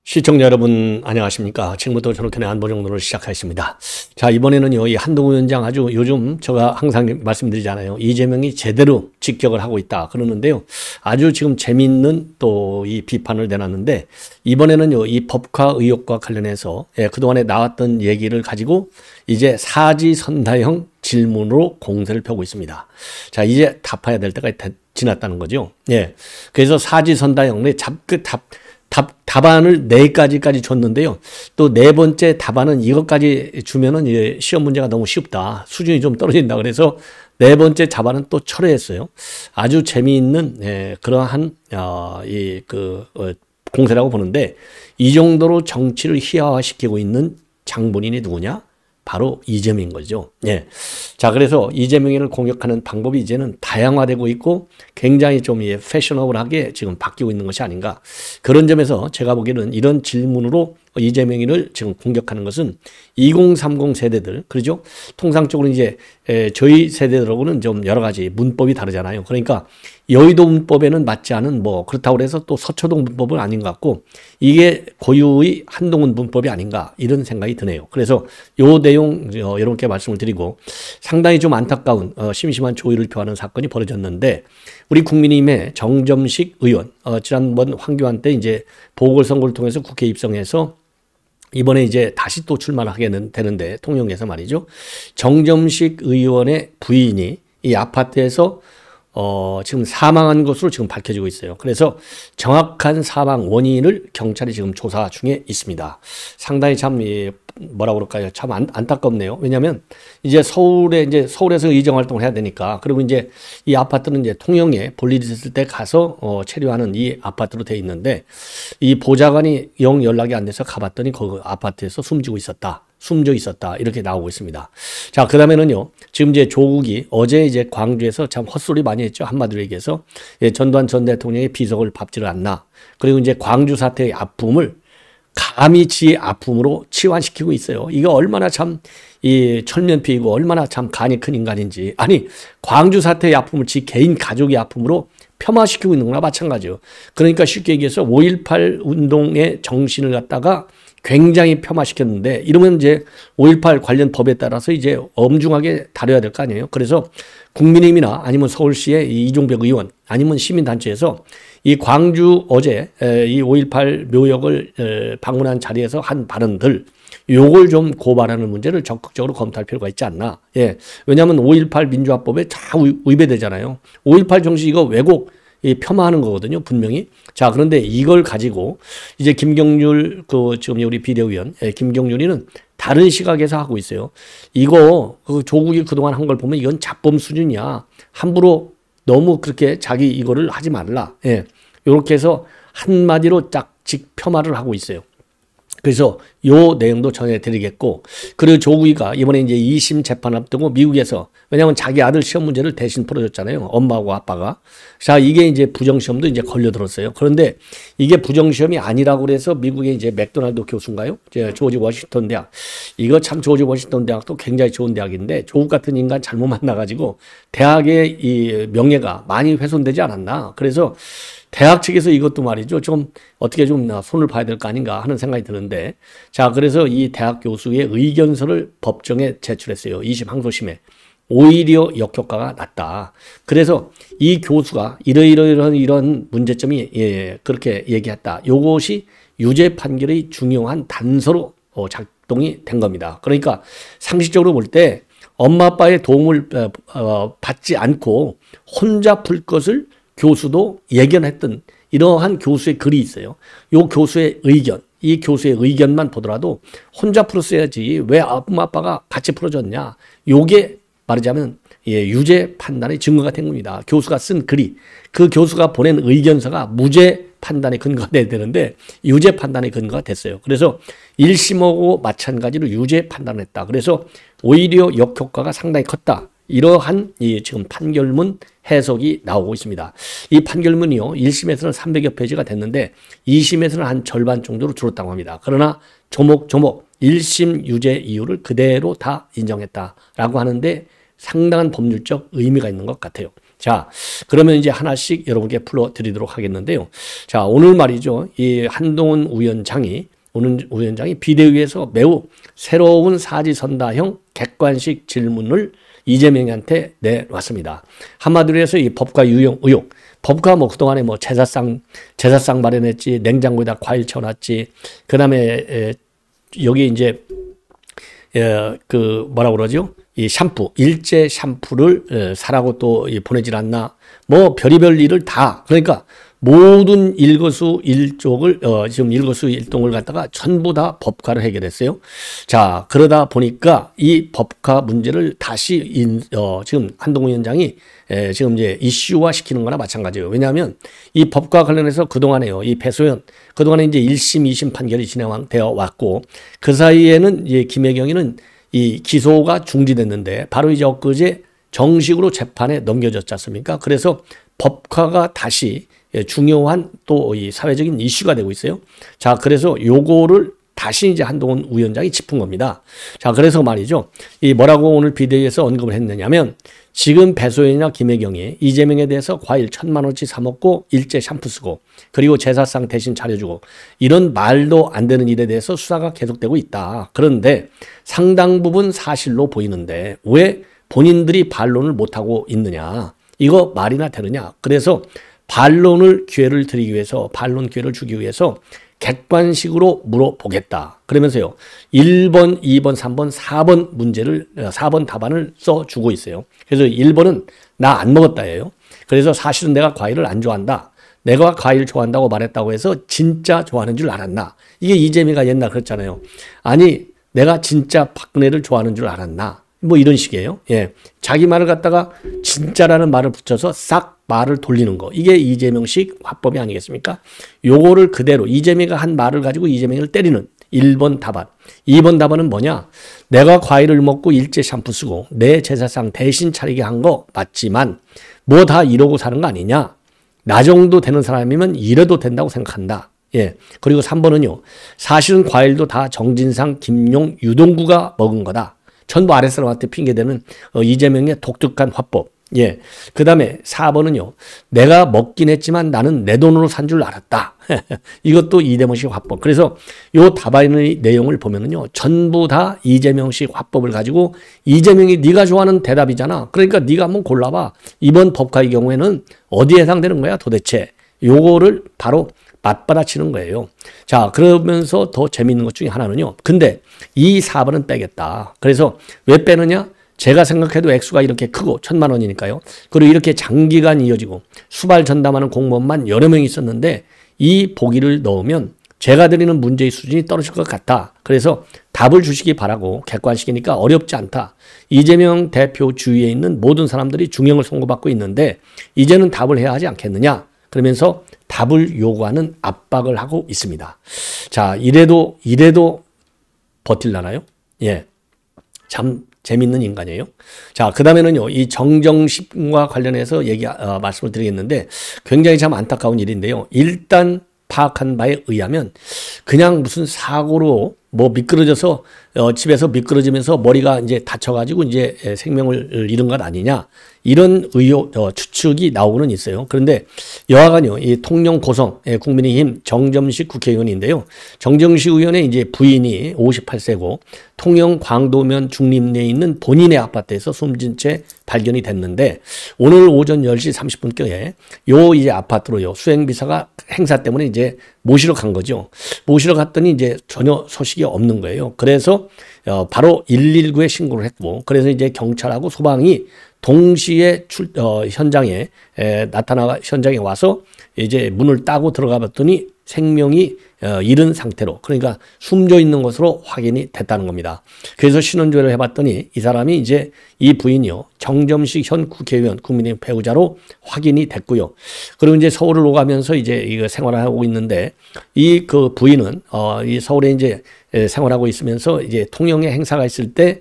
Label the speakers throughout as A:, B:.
A: 시청자 여러분 안녕하십니까. 지금부터 전국현의 안보정론을 시작하겠습니다. 자, 이번에는요, 이 한동훈 위원장 아주 요즘 제가 항상 말씀드리잖아요. 이재명이 제대로 직격을 하고 있다 그러는데요. 아주 지금 재미있는 또 이 비판을 내놨는데, 이번에는요, 이 법화 의혹과 관련해서 그동안에 나왔던 얘기를 가지고 이제 사지선다형 질문으로 공세를 펴고 있습니다. 자, 이제 답해야 될 때가 지났다는 거죠. 예. 그래서 사지선다형, 답안을 4가지까지 줬는데요. 또 4번째 답안은 이것까지 주면은 이제 시험 문제가 너무 쉽다. 수준이 좀 떨어진다. 그래서 4번째 답안은 또 철회했어요. 아주 재미있는 그러한 공세라고 보는데, 이 정도로 정치를 희화화시키고 있는 장본인이 누구냐? 바로 이재명인 거죠. 예. 자, 그래서 이재명을 공격하는 방법이 이제는 다양화되고 있고 굉장히 좀 패셔너블하게 지금 바뀌고 있는 것이 아닌가. 그런 점에서 제가 보기에는 이런 질문으로 이재명을 지금 공격하는 것은 2030 세대들, 그렇죠? 통상적으로 이제 저희 세대들하고는 좀 여러 가지 문법이 다르잖아요. 그러니까 여의도 문법에는 맞지 않은 그렇다고 해서 또 서초동 문법은 아닌 것 같고, 이게 고유의 한동훈 문법이 아닌가 이런 생각이 드네요. 그래서 요 내용 여러분께 말씀을 드리고, 상당히 좀 안타까운 심심한 조의를 표하는 사건이 벌어졌는데, 우리 국민의힘의 정점식 의원, 지난번 황교안 때 이제 보궐선거를 통해서 국회에 입성해서 이번에 이제 다시 또 출마를 하게 되는데, 통영에서 말이죠. 정점식 의원의 부인이 이 아파트에서 지금 사망한 것으로 지금 밝혀지고 있어요. 그래서 정확한 사망 원인을 경찰이 지금 조사 중에 있습니다. 상당히 참 뭐라 그럴까요? 참 안타깝네요. 왜냐하면 이제 서울에서 의정 활동을 해야 되니까, 그리고 이제 이 아파트는 이제 통영에 볼 일이 있을 때 가서 체류하는 이 아파트로 돼 있는데, 이 보좌관이 영 연락이 안 돼서 가봤더니 그 아파트에서 숨져 있었다 이렇게 나오고 있습니다. 자, 그다음에는요, 지금 이제 조국이 어제 이제 광주에서 참 헛소리 많이 했죠. 한마디로 얘기해서 전두환 전 대통령의 비석을 밟지를 않나. 그리고 이제 광주 사태의 아픔을 감히 지의 아픔으로 치환시키고 있어요. 이거 얼마나 참 이 철면피이고 얼마나 참 간이 큰 인간인지. 아니, 광주 사태의 아픔을 지 개인 가족의 아픔으로 폄하시키고 있는 거나 마찬가지요. 그러니까 쉽게 얘기해서 5.18 운동의 정신을 갖다가 굉장히 폄하시켰는데, 이러면 이제 5.18 관련 법에 따라서 이제 엄중하게 다뤄야 될 거 아니에요. 그래서 국민의힘이나 아니면 서울시의 이종벽 의원 아니면 시민단체에서 이 광주 어제 이 5.18 묘역을 방문한 자리에서 한 발언들, 요걸 좀 고발하는 문제를 적극적으로 검토할 필요가 있지 않나. 예. 왜냐하면 5.18 민주화법에 다 위배되잖아요. 5.18 정신 이거 왜곡 폄하하는 거거든요, 분명히. 자, 그런데 이걸 가지고 이제 김경률 지금 우리 비대위원 김경률이는 다른 시각에서 하고 있어요. 이거 조국이 그동안 한 걸 보면 이건 자범 수준이야. 함부로 너무 그렇게 자기 이거를 하지 말라. 예. 요렇게 해서 한마디로 짝직 폄하를 하고 있어요. 그래서 요 내용도 전해드리겠고, 그리고 조국이가 이번에 이제 2심 재판 앞두고 미국에서, 왜냐하면 자기 아들 시험 문제를 대신 풀어줬잖아요. 엄마하고 아빠가. 자, 이게 이제 부정시험도 이제 걸려들었어요. 그런데 이게 부정시험이 아니라고 그래서 미국의 이제 맥도날드 교수인가요? 조지 워싱턴 대학. 이거 참 조지 워싱턴 대학도 굉장히 좋은 대학인데, 조국 같은 인간 잘못 만나가지고 대학의 이 명예가 많이 훼손되지 않았나. 그래서 대학 측에서 이것도 말이죠, 좀 어떻게 좀 손을 봐야 될 거 아닌가 하는 생각이 드는데, 자, 그래서 이 대학 교수의 의견서를 법정에 제출했어요. 2심 항소심에. 오히려 역효과가 났다. 그래서 이 교수가 이런 문제점이 그렇게 얘기했다. 요것이 유죄 판결의 중요한 단서로 작동이 된 겁니다. 그러니까 상식적으로 볼 때 엄마 아빠의 도움을 받지 않고 혼자 풀 것을 교수도 예견했던 이러한 교수의 글이 있어요. 요 교수의 의견, 이 교수의 의견만 보더라도 혼자 풀었어야지 왜 엄마 아빠가 같이 풀어줬냐. 요게 말하자면 유죄 판단의 증거가 된 겁니다. 교수가 쓴 글이, 그 교수가 보낸 의견서가 무죄 판단의 근거가 돼야 되는데 유죄 판단의 근거가 됐어요. 그래서 1심하고 마찬가지로 유죄 판단을 했다. 그래서 오히려 역효과가 상당히 컸다. 이러한 지금 판결문 해석이 나오고 있습니다. 이 판결문이요, 1심에서는 300여 페이지가 됐는데 2심에서는 한 절반 정도로 줄었다고 합니다. 그러나 조목조목 1심 유죄 이유를 그대로 다 인정했다라고 하는데 상당한 법률적 의미가 있는 것 같아요. 자, 그러면 이제 하나씩 여러분께 풀어드리도록 하겠는데요. 자, 오늘 말이죠. 이 한동훈 위원장이 비대위에서 매우 새로운 사지선다형 객관식 질문을 이재명한테 내놨습니다. 한마디로 해서 이 법과 유용 의혹. 법과 뭐 그동안에 뭐 제사상 마련했지, 냉장고에다 과일 채워놨지, 그 다음에 여기 이제 그 뭐라고 그러죠? 이 샴푸, 일제 샴푸를 사라고 또 보내질 않나? 뭐 별의별 일을 다, 그러니까 모든 일거수일족을 지금 일거수일동을 갖다가 전부 다 법과로 해결했어요. 자, 그러다 보니까 이 법과 문제를 다시 지금 한동훈 위원장이 지금 이제 이슈화 시키는 거나 마찬가지예요. 왜냐하면 이 법과 관련해서 그동안에요. 이 배소연, 그동안에 이제 1심, 2심 판결이 진행되어 왔고, 그 사이에는 이제 김혜경이는 이 기소가 중지됐는데 바로 이제 엊그제 정식으로 재판에 넘겨졌지 않습니까? 그래서 법과가 다시 중요한 또 이 사회적인 이슈가 되고 있어요. 자, 그래서 요거를 다시 이제 한동훈 위원장이 짚은 겁니다. 자, 그래서 말이죠. 이 뭐라고 오늘 비대위에서 언급을 했느냐면 지금 배소연이나 김혜경이 이재명에 대해서 과일 1,000만 원치 사 먹고 일제 샴푸 쓰고 그리고 제사상 대신 차려주고 이런 말도 안 되는 일에 대해서 수사가 계속되고 있다. 그런데 상당 부분 사실로 보이는데 왜 본인들이 반론을 못하고 있느냐. 이거 말이나 되느냐. 그래서 반론 기회를 주기 위해서 객관식으로 물어보겠다. 그러면서요. 1번, 2번, 3번, 4번 답안을 써주고 있어요. 그래서 1번은 나 안 먹었다예요. 그래서 사실은 내가 과일을 안 좋아한다. 내가 과일 좋아한다고 말했다고 해서 진짜 좋아하는 줄 알았나. 이게 이재명이가 옛날 그랬잖아요. 아니 내가 진짜 박근혜를 좋아하는 줄 알았나. 뭐 이런 식이에요. 예. 자기 말을 갖다가 진짜라는 말을 붙여서 싹 말을 돌리는 거. 이게 이재명식 화법이 아니겠습니까? 요거를 그대로 이재명이가 한 말을 가지고 이재명을 때리는 1번 답안. 2번 답안은 뭐냐? 내가 과일을 먹고 일제 샴푸 쓰고 내 제사상 대신 차리게 한 거 맞지만 뭐 다 이러고 사는 거 아니냐? 나 정도 되는 사람이면 이래도 된다고 생각한다. 예. 그리고 3번은요. 사실은 과일도 다 정진상, 김용, 유동구가 먹은 거다. 전부 아랫사람한테 핑계대는 이재명의 독특한 화법. 예. 그 다음에 4번은요. 내가 먹긴 했지만 나는 내 돈으로 산 줄 알았다. 이것도 이재명식 화법. 그래서 요 답안의 내용을 보면은요. 전부 다 이재명식 화법을 가지고 이재명이 네가 좋아하는 대답이잖아. 그러니까 네가 한번 골라봐. 이번 법과의 경우에는 어디에 해당되는 거야 도대체. 요거를 바로 맞받아치는 거예요. 자, 그러면서 더 재미있는 것 중에 하나는요. 근데 이 4번은 빼겠다. 그래서 왜 빼느냐? 제가 생각해도 액수가 이렇게 크고 1,000만 원이니까요. 그리고 이렇게 장기간 이어지고 수발 전담하는 공무원만 여러 명이 있었는데 이 보기를 넣으면 제가 드리는 문제의 수준이 떨어질 것 같다. 그래서 답을 주시기 바라고 객관식이니까 어렵지 않다. 이재명 대표 주위에 있는 모든 사람들이 중형을 선고받고 있는데 이제는 답을 해야 하지 않겠느냐. 그러면서 답을 요구하는 압박을 하고 있습니다. 자, 이래도 버틸라나요? 예. 참 재밌는 인간이에요. 자, 그 다음에는요, 이 정정심과 관련해서 말씀을 드리겠는데 굉장히 참 안타까운 일인데요. 일단 파악한 바에 의하면 그냥 무슨 사고로 뭐 미끄러져서 집에서 미끄러지면서 머리가 이제 다쳐가지고 이제 생명을 잃은 것 아니냐 이런 의혹 추측이 나오고는 있어요. 그런데 여하간요 이 통영 고성 국민의힘 정점식 국회의원인데요. 정점식 의원의 이제 부인이 58세고 통영 광도면 중림내에 있는 본인의 아파트에서 숨진 채 발견이 됐는데 오늘 오전 10시 30분경에 요 이제 아파트로요 수행비서가 행사 때문에 이제 모시러 간 거죠. 모시러 갔더니 이제 전혀 소식이 없는 거예요. 그래서 바로 119에 신고를 했고, 그래서 이제 경찰하고 소방이 동시에 현장에 현장에 와서 이제 문을 따고 들어가 봤더니 생명이 잃은 상태로, 그러니까 숨져 있는 것으로 확인이 됐다는 겁니다. 그래서 신원조회를 해봤더니 이 사람이 이제 이 부인이요 정점식 현 국회의원 국민의힘 배우자로 확인이 됐고요. 그리고 이제 서울을 오가면서 이제 이거 생활을 하고 있는데 이 그 부인은 이 서울에 이제 생활하고 있으면서 이제 통영에 행사가 있을 때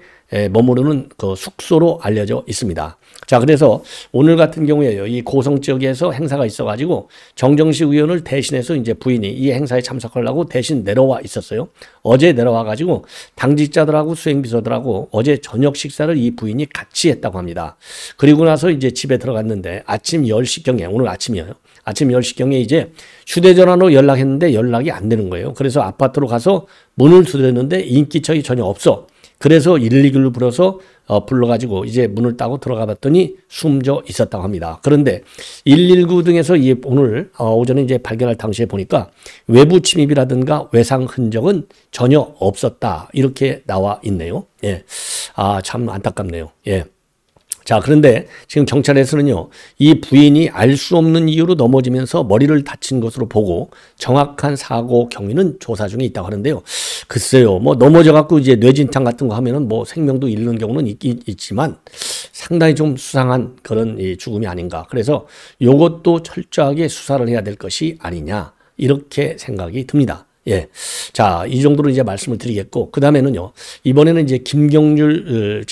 A: 머무르는 그 숙소로 알려져 있습니다. 자, 그래서 오늘 같은 경우에요. 이 고성 지역에서 행사가 있어가지고 정정식 의원을 대신해서 이제 부인이 이 행사에 참석하려고 대신 내려와 있었어요. 어제 내려와가지고 당직자들하고 수행비서들하고 어제 저녁 식사를 이 부인이 같이 했다고 합니다. 그리고 나서 이제 집에 들어갔는데 아침 10시경에, 오늘 아침이에요. 아침 10시경에 이제 휴대전화로 연락했는데 연락이 안 되는 거예요. 그래서 아파트로 가서 문을 두드렸는데 인기척이 전혀 없어. 그래서 119를 불러가지고 이제 문을 따고 들어가 봤더니 숨져 있었다고 합니다. 그런데 119 등에서 오늘 오전에 이제 발견할 당시에 보니까 외부 침입이라든가 외상 흔적은 전혀 없었다. 이렇게 나와 있네요. 예. 아, 참 안타깝네요. 예. 자, 그런데 지금 경찰에서는요, 이 부인이 알 수 없는 이유로 넘어지면서 머리를 다친 것으로 보고 정확한 사고 경위는 조사 중에 있다고 하는데요. 글쎄요, 뭐 넘어져갖고 이제 뇌진탕 같은 거 하면은 뭐 생명도 잃는 경우는 있지만 상당히 좀 수상한 그런 이 죽음이 아닌가. 그래서 이것도 철저하게 수사를 해야 될 것이 아니냐. 이렇게 생각이 듭니다. 예. 자, 이 정도로 이제 말씀을 드리겠고, 그 다음에는요, 이번에는 이제 김경률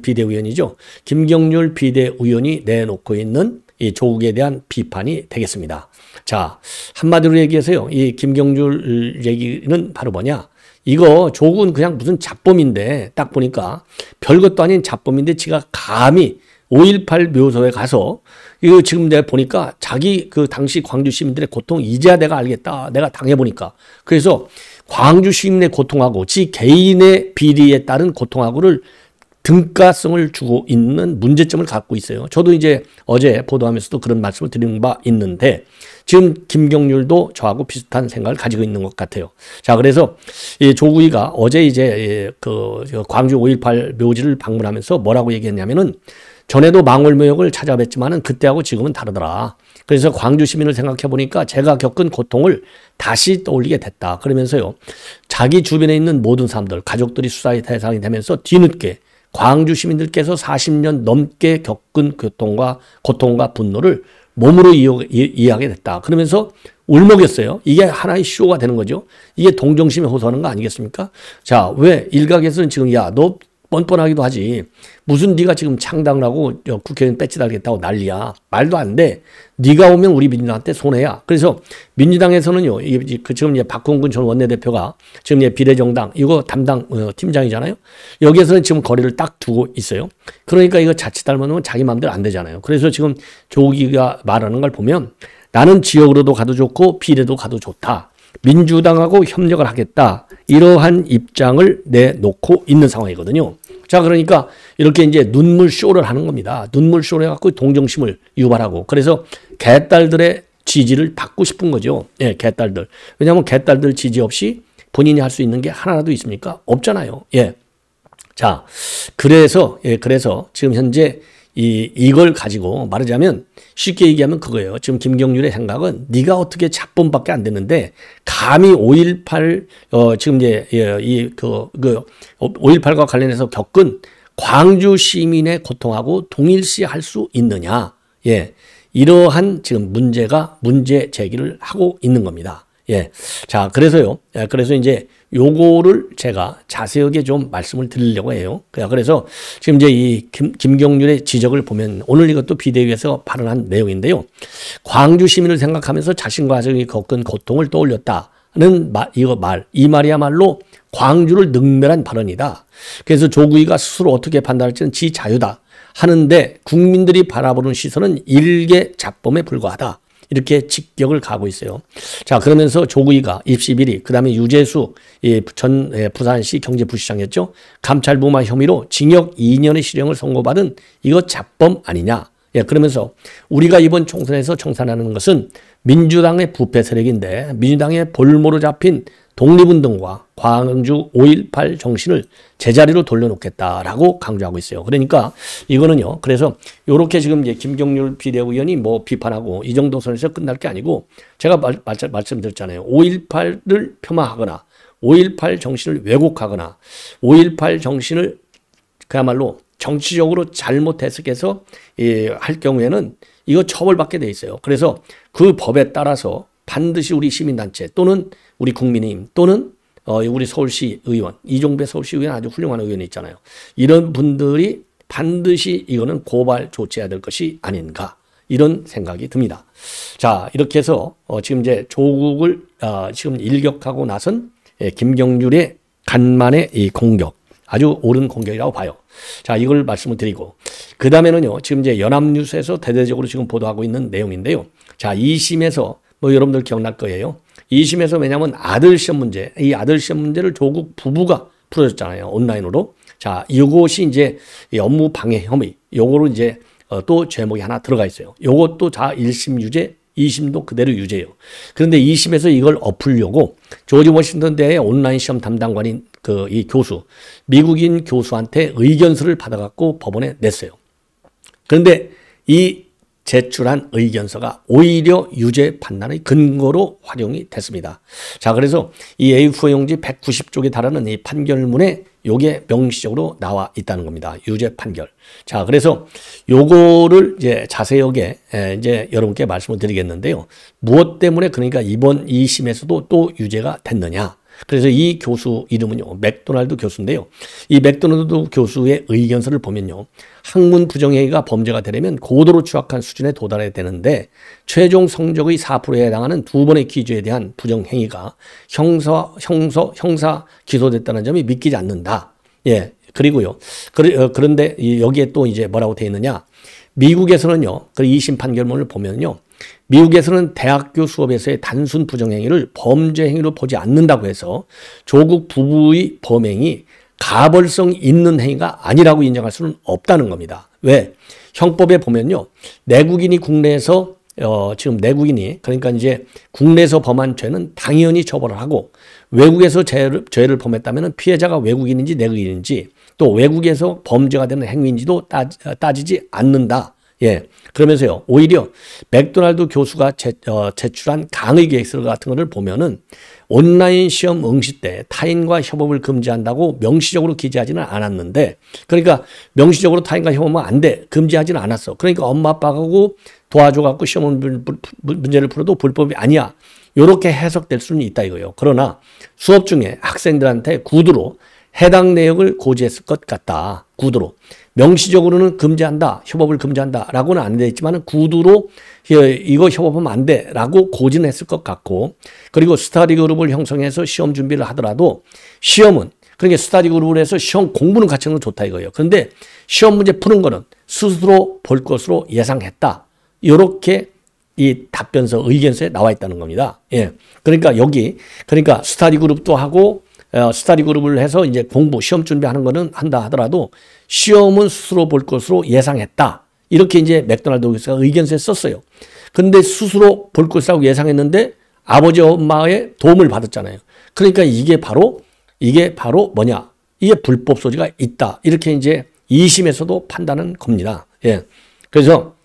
A: 비대위원이죠. 김경률 비대위원이 내놓고 있는 이 조국에 대한 비판이 되겠습니다. 자, 한마디로 얘기해서요, 이 김경률 얘기는 바로 뭐냐? 이거 조국은 그냥 무슨 잡범인데, 딱 보니까 별것도 아닌 잡범인데 지가 감히 5.18 묘소에 가서 이거 지금 내가 보니까 자기 그 당시 광주 시민들의 고통 이제야 내가 알겠다. 내가 당해보니까. 그래서 광주 시민의 고통하고 지 개인의 비리에 따른 고통하고를 등가성을 주고 있는 문제점을 갖고 있어요. 저도 이제 어제 보도하면서도 그런 말씀을 드린 바 있는데 지금 김경률도 저하고 비슷한 생각을 가지고 있는 것 같아요. 자, 그래서 이 조국이가 어제 이제 그 광주 5.18 묘지를 방문하면서 뭐라고 얘기했냐면은 전에도 망월묘역을 찾아뵀지만은 그때하고 지금은 다르더라. 그래서 광주 시민을 생각해 보니까 제가 겪은 고통을 다시 떠올리게 됐다. 그러면서요, 자기 주변에 있는 모든 사람들, 가족들이 수사의 대상이 되면서 뒤늦게 광주 시민들께서 40년 넘게 겪은 고통과 분노를 몸으로 이해하게 됐다. 그러면서 울먹였어요. 이게 하나의 쇼가 되는 거죠. 이게 동정심에 호소하는 거 아니겠습니까? 자, 왜 일각에서는 지금 야, 너 뻔뻔하기도 하지. 무슨 네가 지금 창당을 하고 국회의원 배지 달겠다고 난리야. 말도 안 돼. 네가 오면 우리 민주당한테 손해야. 그래서 민주당에서는요. 지금 박홍근 전 원내대표가 지금 비례정당 이거 담당 팀장이잖아요. 여기에서는 지금 거리를 딱 두고 있어요. 그러니까 이거 자칫 잘못하면 자기 마음대로 안 되잖아요. 그래서 지금 조기가 말하는 걸 보면 나는 지역으로도 가도 좋고 비례도 가도 좋다. 민주당하고 협력을 하겠다. 이러한 입장을 내놓고 있는 상황이거든요. 자, 그러니까 이렇게 이제 눈물 쇼를 하는 겁니다. 눈물 쇼를 해갖고 동정심을 유발하고. 그래서 개딸들의 지지를 받고 싶은 거죠. 예, 개딸들. 왜냐하면 개딸들 지지 없이 본인이 할 수 있는 게 하나라도 있습니까? 없잖아요. 예. 자, 그래서 지금 현재 이걸 가지고 말하자면 쉽게 얘기하면 그거예요. 지금 김경률의 생각은 네가 어떻게 잡범밖에 안 되는데 감히 5.18 지금 이제 5.18과 관련해서 겪은 광주 시민의 고통하고 동일시할 수 있느냐. 예. 이러한 지금 문제 제기를 하고 있는 겁니다. 예. 자, 그래서요. 그래서 이제 요거를 제가 자세하게 좀 말씀을 드리려고 해요. 그래서 지금 이제 이 김경률의 지적을 보면 오늘 이것도 비대위에서 발언한 내용인데요. 광주 시민을 생각하면서 자신과 가족이 겪은 고통을 떠올렸다는 이 말이야말로 광주를 능멸한 발언이다. 그래서 조국이가 스스로 어떻게 판단할지는 지 자유다. 하는데 국민들이 바라보는 시선은 일개 잡범에 불과하다. 이렇게 직격을 가고 있어요. 자, 그러면서 조국이가 입시 비리, 그 다음에 유재수 전 부산시 경제부시장이었죠. 감찰부마 혐의로 징역 2년의 실형을 선고받은 이거 잡범 아니냐. 예, 그러면서 우리가 이번 총선에서 청산하는 것은 민주당의 부패 세력인데 민주당의 볼모로 잡힌 독립운동과 광주 5.18 정신을 제자리로 돌려놓겠다라고 강조하고 있어요. 그러니까 이거는요. 그래서 이렇게 지금 이제 김경률 비대위원이 뭐 비판하고 이 정도 선에서 끝날 게 아니고 제가 말씀드렸잖아요. 5.18을 폄하하거나 5.18 정신을 왜곡하거나 5.18 정신을 그야말로 정치적으로 잘못 해석해서 할 경우에는 이거 처벌받게 돼 있어요. 그래서 그 법에 따라서 반드시 우리 시민단체 또는 우리 국민의힘 또는 우리 서울시 의원, 이종배 서울시 의원 아주 훌륭한 의원이 있잖아요. 이런 분들이 반드시 이거는 고발 조치해야 될 것이 아닌가. 이런 생각이 듭니다. 자, 이렇게 해서 지금 이제 조국을 지금 일격하고 나선 김경률의 간만의 이 공격, 아주 옳은 공격이라고 봐요. 자, 이걸 말씀을 드리고 그 다음에는요, 지금 이제 연합뉴스에서 대대적으로 지금 보도하고 있는 내용인데요. 자, 2심에서 뭐 여러분들 기억날 거예요. 2심에서 왜냐하면 아들 시험 문제, 이 아들 시험 문제를 조국 부부가 풀어줬잖아요. 온라인으로. 자, 이것이 이제 업무 방해 혐의, 요거로 이제 또 제목이 하나 들어가 있어요. 요것도 다 1심 유죄, 2심도 그대로 유죄예요. 그런데 2심에서 이걸 엎으려고 조지 워싱턴 대의 온라인 시험 담당관인 이 교수, 미국인 교수한테 의견서를 받아갖고 법원에 냈어요. 그런데 이 제출한 의견서가 오히려 유죄 판단의 근거로 활용이 됐습니다. 자, 그래서 이 A4 용지 190쪽에 달하는 이 판결문에 요게 명시적으로 나와 있다는 겁니다. 유죄 판결. 자, 그래서 요거를 이제 자세하게 이제 여러분께 말씀을 드리겠는데요. 무엇 때문에 그러니까 이번 2심에서도 또 유죄가 됐느냐. 그래서 이 교수 이름은요, 맥도날드 교수인데요. 이 맥도날드 교수의 의견서를 보면요, 학문 부정행위가 범죄가 되려면 고도로 추악한 수준에 도달해야 되는데 최종 성적의 4%에 해당하는 2번의 퀴즈에 대한 부정행위가 형사 기소됐다는 점이 믿기지 않는다. 예, 그리고요. 그런데 여기에 또 이제 뭐라고 되어 있느냐? 미국에서는요, 그 2심 판결문을 보면요, 미국에서는 대학교 수업에서의 단순 부정행위를 범죄 행위로 보지 않는다고 해서 조국 부부의 범행이 가벌성 있는 행위가 아니라고 인정할 수는 없다는 겁니다. 왜? 형법에 보면요, 내국인이 국내에서 지금 내국인이 그러니까 이제 국내에서 범한 죄는 당연히 처벌을 하고 외국에서 죄를 범했다면 피해자가 외국인인지 내국인인지 또 외국에서 범죄가 되는 행위인지도 따지지 않는다. 예. 그러면서요, 오히려 맥도날드 교수가 제출한 강의 계획서 같은 거를 보면은 온라인 시험 응시 때 타인과 협업을 금지한다고 명시적으로 기재하지는 않았는데, 그러니까 명시적으로 타인과 협업하면 안 돼. 금지하지는 않았어. 그러니까 엄마 아빠하고 도와줘갖고 시험 문제를 풀어도 불법이 아니야. 이렇게 해석될 수는 있다 이거예요. 그러나 수업 중에 학생들한테 구두로 해당 내용을 고지했을 것 같다. 구두로. 명시적으로는 금지한다. 협업을 금지한다. 라고는 안 되어 있지만 구두로 이거 협업하면 안 돼. 라고 고지는 했을 것 같고, 그리고 스터디 그룹을 형성해서 시험 준비를 하더라도 시험은, 그러니까 스터디 그룹을 해서 시험 공부는 같이 하는 건 좋다 이거예요. 그런데 시험 문제 푸는 거는 스스로 볼 것으로 예상했다. 이렇게 이 답변서 의견서에 나와 있다는 겁니다. 예. 그러니까 그러니까 스터디 그룹도 하고 스터디 그룹을 해서 이제 공부, 시험 준비하는 거는 한다 하더라도 시험은 스스로 볼 것으로 예상했다. 이렇게 이제 맥도날드 교수가 의견서에 썼어요. 근데 스스로 볼 것이라고 예상했는데 아버지 엄마의 도움을 받았잖아요. 그러니까 이게 바로 뭐냐? 이게 불법 소지가 있다. 이렇게 이제 2심에서도 판단한 겁니다. 예. 그래서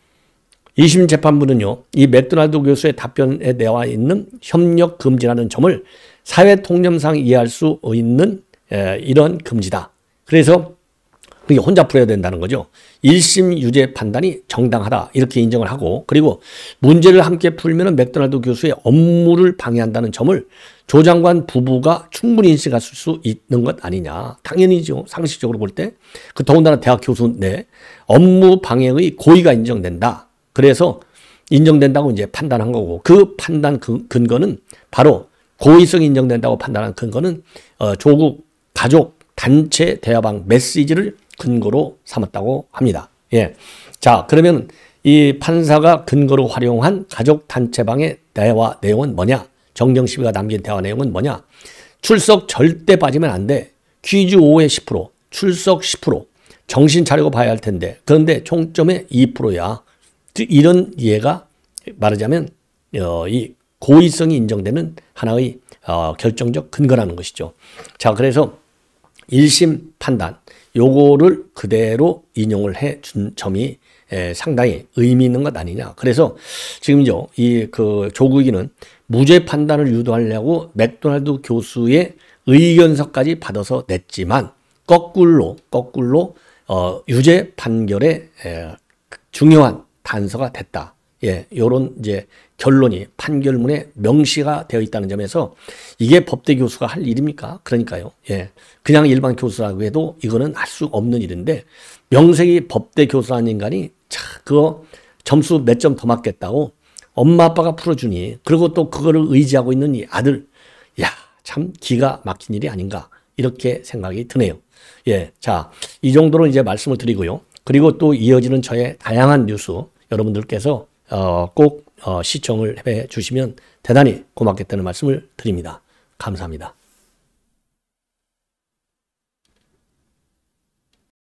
A: 2심 재판부는요, 이 맥도날드 교수의 답변에 나와 있는 협력 금지라는 점을 사회 통념상 이해할 수 있는 이런 금지다. 그래서 그게 혼자 풀어야 된다는 거죠. 1심 유죄 판단이 정당하다. 이렇게 인정을 하고, 그리고 문제를 함께 풀면 맥도날드 교수의 업무를 방해한다는 점을 조 장관 부부가 충분히 인식할 수 있는 것 아니냐. 당연히죠. 상식적으로 볼 때. 더군다나 대학 교수인데 업무 방해의 고의가 인정된다. 그래서 인정된다고 이제 판단한 거고, 그 판단 근거는 바로 고의성이 인정된다고 판단한 근거는 조국 가족 단체 대화방 메시지를 근거로 삼았다고 합니다. 예. 자, 그러면 이 판사가 근거로 활용한 가족 단체방의 대화 내용은 뭐냐? 정경심 씨가 남긴 대화 내용은 뭐냐? 출석 절대 빠지면 안 돼. 퀴즈 5에 10%, 출석 10%. 정신 차리고 봐야 할 텐데. 그런데 총점의 2%야. 이런 이해가 말하자면 이 고의성이 인정되는 하나의 결정적 근거라는 것이죠. 자, 그래서 1심 판단 요거를 그대로 인용을 해 준 점이 상당히 의미 있는 것 아니냐. 그래서 지금요, 조국이는 무죄 판단을 유도하려고 맥도날드 교수의 의견서까지 받아서 냈지만 거꾸로 유죄 판결에 중요한 단서가 됐다. 예, 요런 이제 결론이 판결문에 명시가 되어 있다는 점에서 이게 법대 교수가 할 일입니까? 그러니까요. 예. 그냥 일반 교수라고 해도 이거는 할 수 없는 일인데 명색이 법대 교수라는 인간이 그거 점수 몇 점 더 맞겠다고 엄마 아빠가 풀어주니 그리고 또 그거를 의지하고 있는 이 아들 야, 참 기가 막힌 일이 아닌가 이렇게 생각이 드네요. 예. 자, 이 정도로 이제 말씀을 드리고요. 그리고 또 이어지는 저의 다양한 뉴스 여러분들께서 꼭 시청을 해 주시면 대단히 고맙겠다는 말씀을 드립니다. 감사합니다.